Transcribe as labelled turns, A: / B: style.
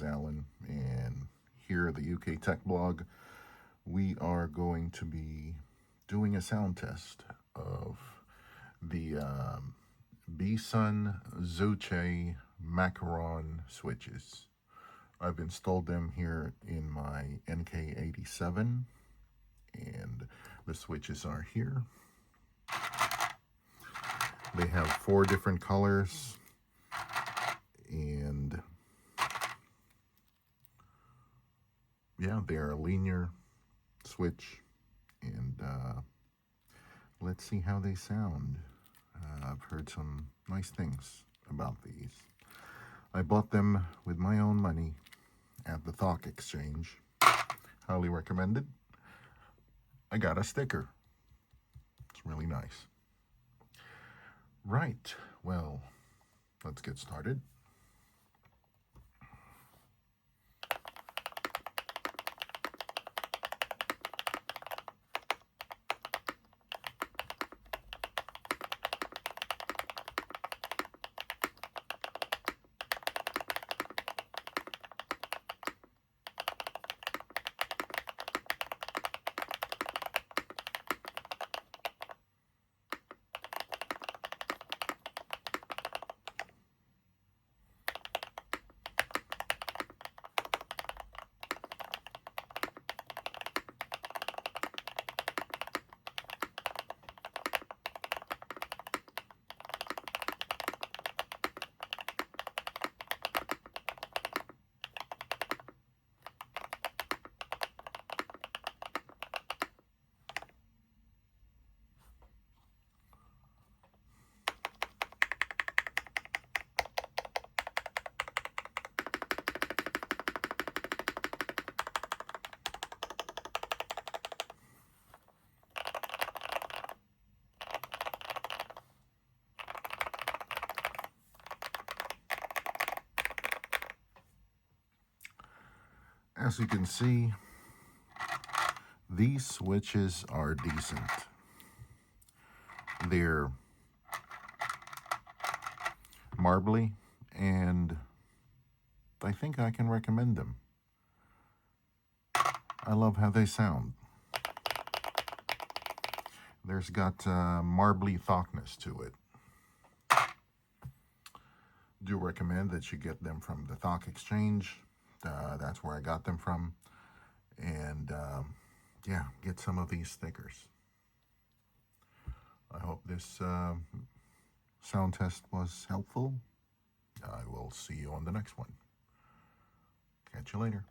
A: Alan, and here at the UK Tech Blog, we are going to be doing a sound test of the BSUN Zuoce Macaron switches. I've installed them here in my NK87, and the switches are here. They have 4 different colors, and yeah, they're a linear switch, and let's see how they sound. I've heard some nice things about these. I bought them with my own money at the Thocc Exchange. Highly recommended. I got a sticker. It's really nice. Right, well, let's get started. As you can see, these switches are decent. They're marbly, and I think I can recommend them. I love how they sound. There's got marbly thoughness to it. Do recommend that you get them from the Thocc Exchange. That's where I got them from. And yeah, get some of these stickers. I hope this sound test was helpful. I will see you on the next one. Catch you later.